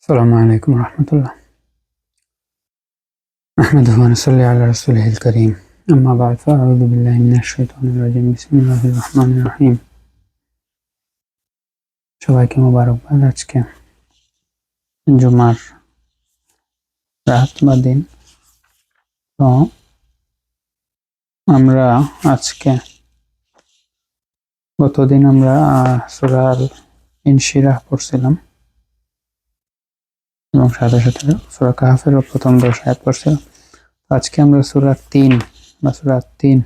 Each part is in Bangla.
السلام عليكم ورحمة الله. نحمده ونصلي على رسوله الكريم. أما بعد فأعوذ بالله من الشيطان الرجيم. بسم الله الرحمن الرحيم. সবাইকে মোবারকবাদ। আজকে জুমার রাত বা দিন। তো আমরা আজকে গতদিন আমরা সূরা আল ইনশিরাহ পড়ছিলাম এবং সাথে সাথে সূরা কাহফের প্রথম 10 আয়াত পড়ছিলাম। আজকে আমরা সূরা 3 বা সূরা 3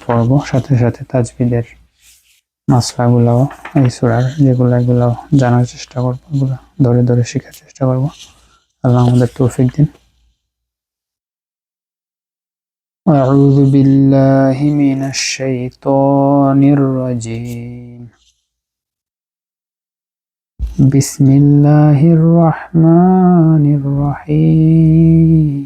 পড়ব, সাথে সাথে তাজবিদের মাসলাগুলাও এই সূরার এগুলো জানার চেষ্টা করবো, এগুলো ধরে ধরে শেখার চেষ্টা করবো। আল্লাহ আমাদের তৌফিক দিন। أعوذ بالله من الشيطان الرجيم. بسم الله الرحمن الرحيم.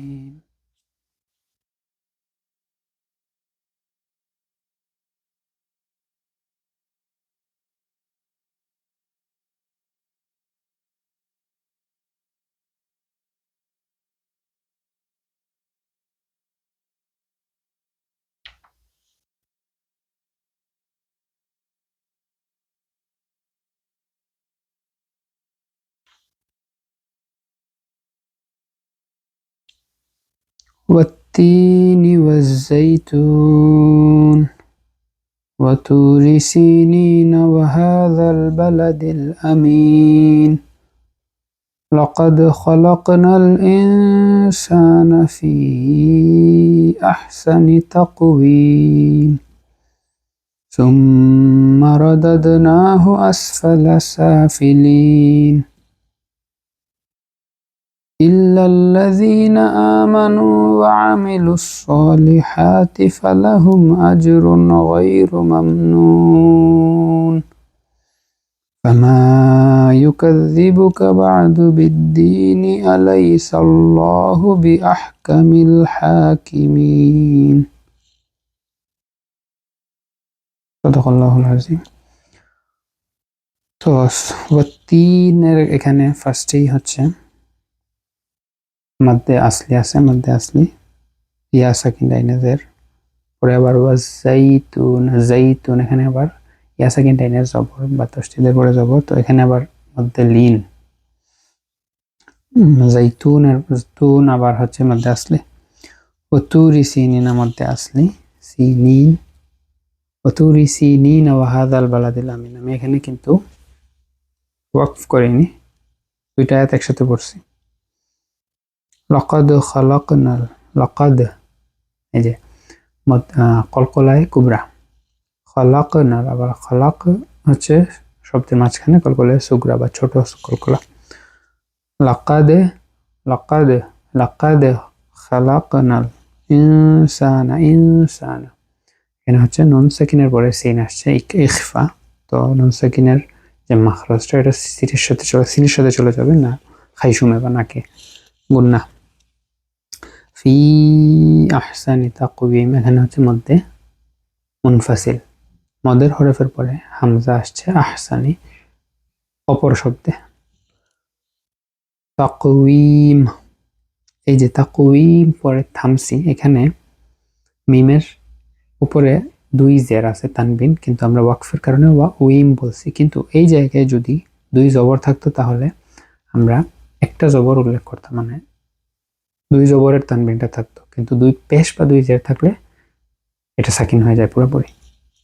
والتين والزيتون وطور سينين وهذا البلد الأمين لقد خلقنا الإنسان في أحسن تقويم ثم رددناه أسفل سافلين إلا الذين آمنوا وعملوا الصالحات فلهم أجر غير ممنون فما يكذبك بعد بالدين أليس الله بأحكم الحاكمين صدق الله العظيم. তো ওয়াতিনের এখানে ফার্স্টেই হচ্ছে মধ্যে আসলি আছে, মধ্যে আসলি ইয়া সাকিন ডাইনের, পরে আবার ওয়াজাইতুন জাইতুন, এখানে আবার ইয়া সাকিন ডাইনের জবর বা তাসদীদের পরে জবর, তো এখানে আবার মধ্যে লিন। জাইতুনের তুন আবার হচ্ছে মধ্যে আসলি। ওতুরি সিনিনা মধ্যে আসলি সিনিন, ওতুরি সিনিন ওয়া হাযাল বালাদিল আমিন। আমি এখানে কিন্তু ওয়াকফ করিনি, দুইটা আয়াত একসাথে পড়ছি। লাকাদ খালাকনাল, লাকাদ এই যে কলকলায় কুবরা, খালাকনাল, আবার খালাক হচ্ছে শব্দের মাঝখানে কলকলায় সুগরা বা ছোট কলকলা। লাকাদ লাকাদ লাকাদ খালাকনাল ইনসানা, ইনসানা এখানে হচ্ছে নুন সাকিনের পরে সিন আসছে ইখফা, তো নুন সাকিনের যে মাখরাজটা এটা সিনের সাথে চলে যাবে না খাইশুমে বা নাকে গুন্না। ফি আহসানি তাকওয়িম, এখানে হচ্ছে মধ্যে মুনফাসিল, মদের হরফের পরে হামজা আসছে আহসানি অপর শব্দে। তাকওয়িম, এই যে তাকওয়িম পরে থামসি, এখানে মিমের উপরে দুই জের আছে তানবিন, কিন্তু আমরা ওয়াকফের কারণে ওয়িম বলছি, কিন্তু এই জায়গায় যদি দুই জবর থাকতো তাহলে আমরা একটা জবর উল্লেখ করতাম, মানে দুই জবরের তানবিনটা থাকতো, কিন্তু দুই পেশ বা দুই জের থাকলে এটা সাকিন হয়ে যায় পুরোপুরি।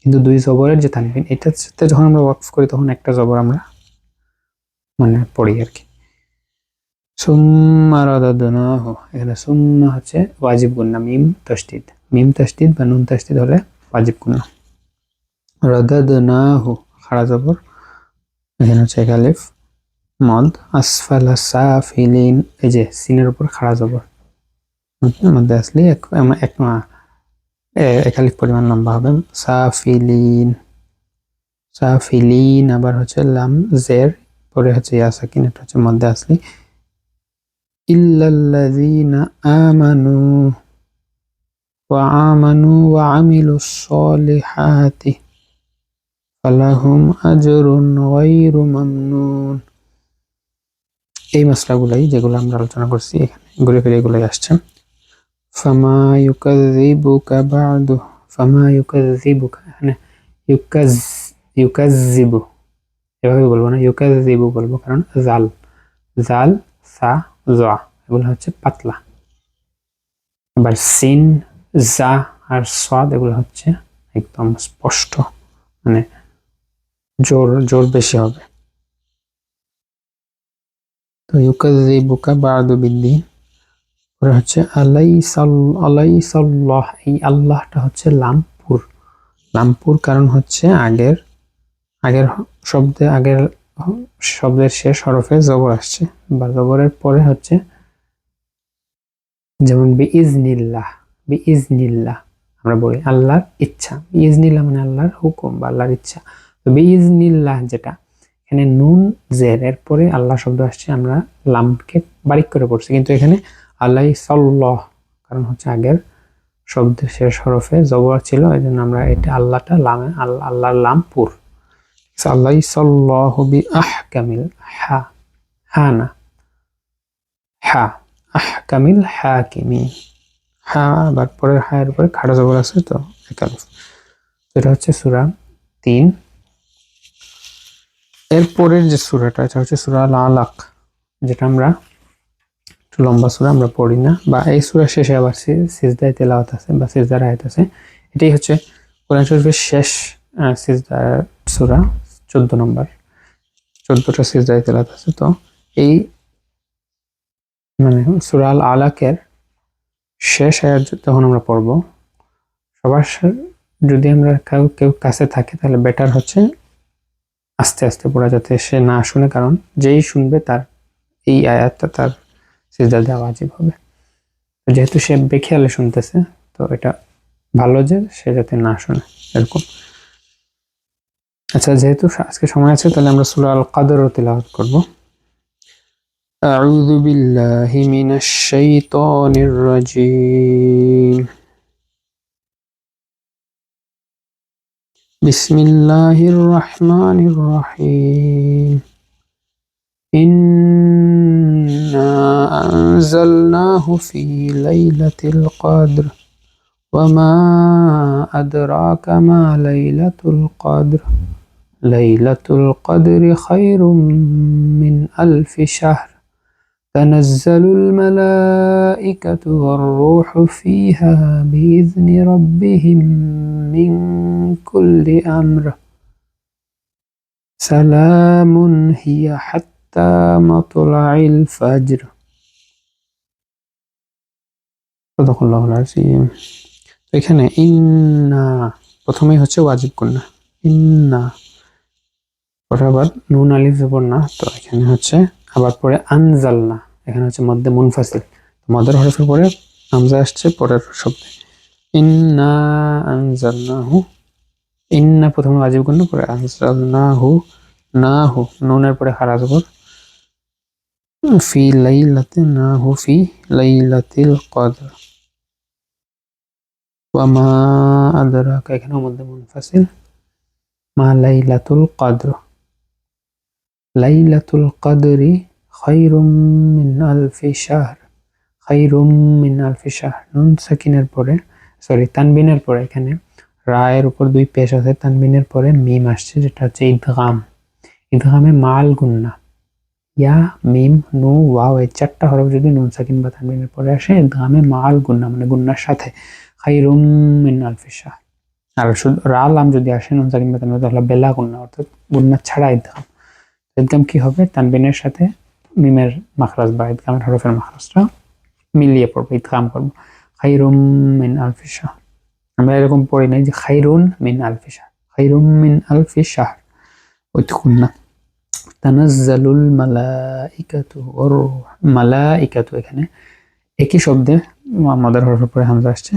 কিন্তু দুই জবরের যে তানবিন, এটার সাথে যখন আমরা ওয়াকফ করি তখন একটা জবর আমরা মানে পড়ি আর কি। সুম্মা রাদাদনাহু, এখানে সুম্মা হচ্ছে ওয়াজিব গুন্না, মিম তাসদীদ, মিম তাসদীদ বা নুন তাসদীদ হলে ওয়াজিব গুন্না। রাদাদনাহু খাড়া জবর, এখানে হচ্ছে এক আলিফ মদ, আসফালা সাফিলিন, এই যে সিনের উপর খাড়া জবর, মধ্যে আসলে এক আলিফ পরিমাণ লম্বা হবে, সাফিলিন, সাফিলিন, আবার হচ্ছে লাম জের পরে হচ্ছে ইয়া সাকিন, এটা হচ্ছে মধ্যে আসলে। ইল্লাল্লাযীনা আমানু ওয়া আমিলুস সলিহাতি ফালাহুম আজরুন গায়রু মামনুন এই মাসলাগুলাই যেগুলো আমরা আলোচনা করছি এখানে ঘুরে ফিরে এগুলাই আসছে। ফামা ইউকাযযিবুকা বা'দু, ফামা ইউকাযযিবুকা, এখানে ইউকাযযিবু এভাবে বলবো না, ইউকাযযিবু বলবো, কারণ জাল জাল সা জা এগুলো হচ্ছে পাতলা। এবার সিন জা আর সাদ এগুলো হচ্ছে একদম স্পষ্ট, মানে জোর জোর বেশি হবে। তো ইউকাযযিবুকা বা'দু বিদ্দিন, পরে হচ্ছে আলাইসাল্লাহ, এই আল্লাহটা হচ্ছে লামপুর, লামপুর কারণ হচ্ছে আগের আগের আগের শব্দের শেষ হরফে জবর আসছে, বা জবরের পরে হচ্ছে, যেমন বিইজনিল্লাহ, বিইজনিল্লাহ আমরা বলি আল্লাহর ইচ্ছা, বিইজনিল্লাহ মানে আল্লাহর হুকুম বা আল্লাহর ইচ্ছা। তো বিইজনিল্লাহ যেটা, এখানে নুন জের এর পরে আল্লাহ শব্দ আসছে, আমরা লামকে বারিক করে পড়ছি, কিন্তু এখানে আলাইসাল্লাহ কারণ হচ্ছে আগের শব্দের শেষ হরফে জবর ছিল, এই জন্য আমরা এটা আল্লাহটা লামে আল্লাহর লামপুর। আলাইসাল্লাহু বিআহকামিল হা, হা না হা, আহকামিল হাকিমিন, হা আবার পরের হায়ের উপরে খাড়া জবর আছে, তো একালিফ। এটা হচ্ছে সূরা 3। এরপরের যে সূরাটা এটা হচ্ছে সূরা আল আলাক, যেটা আমরা একটু লম্বা সূরা, আমরা পড়ি না, বা এই সূরা শেষে আবার সিজদায়ে তিলাওয়াত আছে বা সিজদার আয়াত আছে। এটাই হচ্ছে কোরআন শরীফের শেষ সিজদার সূরা, 14 নম্বর, 14টা সিজদায়ে তিলাওয়াত আছে। তো এই মানে সূরা আল আলাকের শেষ আয়াত যখন আমরা পড়ব, সবার যদি আমরা কেউ কাছে থাকে তাহলে বেটার হচ্ছে আস্তে আস্তে পড়া, যাতে সে না শুনে, কারণ যেই শুনবে তার এই আয়াতটা তার সিজদা দেওয়া ওয়াজিব হবে। যেহেতু সে বেখেয়ালে শুনতেছে, তো এটা ভালো যে সে যাতে না শুনে এরকম। আচ্ছা, যেহেতু আজকে সময় আছে তাহলে আমরা সূরা আল কদর তিলাওয়াত করব। আউযু বিল্লাহি মিনাশ শাইতানির রাজীম, বিসমিল্লাহির রহমানির রহিম, ইন্না আনজালনাহু ফি লাইলাতিল কদর ওয়া মা আদরাকা মা লাইলাতুল কদর, লাইলাতুল কদরি খায়রুম মিন আলফি শাহর, তানাজ্জালুল মালাইকাতু ওয়ার রূহু ফিহা বিইذনি রাব্বিহিম মিন কুল্লি আমর, সালামুন হিয়া হাত্তা মাতলাইল ফাজর। সাদাকাল্লাহুল আযীম। এখানে ইন্না প্রথমেই হচ্ছে ওয়াজিব গুন্না, ইন্না, পরে আবার নুন আলিফ জবর না, তো এখানে হচ্ছে আবার পরে আনজালনা, এখানে হচ্ছে মধ্যে মুনফাসিল, মদের হরফের পরে হামজা আসছে পরের শব্দে, ইন্না আনজালনাহু, ইন্না প্রথমে ওয়াজিব গুন্না, পরে আনজালনাহু, নাহু নুনের পরে খাড়া জবর, ফি লাইলাতি, নাহু ফি লাইলাতিল কদর, ওয়া মা আদরাকা এখানেও মধ্যে মুনফাসিল, মা লাইলাতুল কদর, লাইলাতুল কদরি খায়রুম মিন আলফি শাহর, খায়রুম মিন আলফি শাহর, নুন সাকিনের পরে তানবিনের পরে, এখানে রায়ের উপর দুই পেশ আছে, তানবিনের পরে মিম আসছে, যেটা হচ্ছে ইদগাম, ইদগামে মাল গুন্না, ইয়া মিম নু ওয়াও এই চারটা হরফ যদি নুন সাকিন বা তানবিনের পরে আসে, ইদগামে মাল গুন্না মানে গুন্নার সাথে, খায়রুম মিন আলফি শাহর। আর শুধু রা লাম যদি আসে নুন সাকিন বা তানবিন, তাহলে বেলা গুন্না, অর্থাৎ গুন্না ছাড়া ইদগাম। ইদগাম কি হবে, তানবিনের সাথে মিমের মাখরাজ বা ইদগামের হরফের মাখরাজটা মিলিয়ে পড়বো, ইদগাম করবো, খায়রুম মিন আলফি শাহর। আমরা এরকম পড়ি নাই যে খায়রুন মিন আলফি শাহর, খায়রুম মিন আলফি শাহর, ওইটুকুন না। তানাজ্জালুল মালাইকাতু ওয়ার রূহ, মালাইকাতু এখানে একই শব্দে মদের হরফের পরে হামজা আসছে,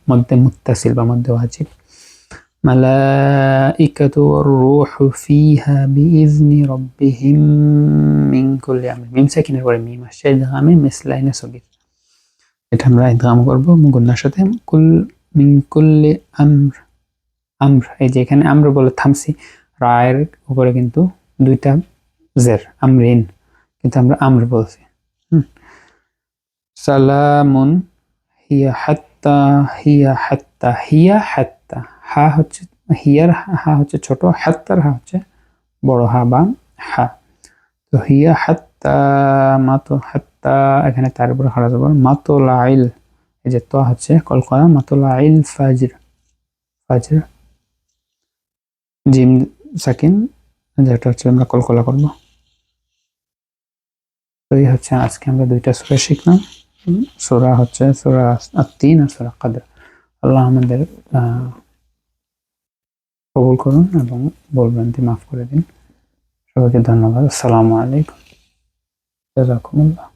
মধ্যে মুত্তাসিল বা মধ্যে ওয়াজিব, মালাইকাতু ওয়ার রূহু ফিহা বিইذনি রাব্বিহিম মিন কুল্লি আমর, মিম সাকিনের পরে মিম আসছে, ইদগামে মিসলাইনে সগীর, এটা আমরা ইদগাম করব গুন্নার সাথে, মিন কুল্লি আমর, আমর এই যে এখানে আমর বলে থামছি, রায়ের উপরে কিন্তু দুইটা জের আমরিন, কিন্তু আমরা আমর বলছি। সালামুন হিয়া হাত্তা হিয়া হাত্তা হিয়া হাত্তা, হা হচ্ছে হিয়ার হা হচ্ছে ছোট, হাত্তার হা হচ্ছে বড় হা বা হা। তো হিয়া হাত্তা মাতো হাত্তা, এখানে তার উপর হারা জবর মাতলাইল, এই যে তো হচ্ছে কলকলা মাতলাইল ফাজর, ফাজর জিম সাকিন, যেটা হচ্ছে আমরা কলকলা করব। তো এই হচ্ছে আজকে আমরা দুইটা সূরা শিখলাম। সূরা হচ্ছে সূরা আত-তিন আর সূরা কদর। আল্লাহ আমাদের কবুল করুন এবং ভুলভ্রান্তি মাফ করে দিন। সবাইকে ধন্যবাদ। আসসালামু আলাইকুম। জাযাকুমুল্লাহ।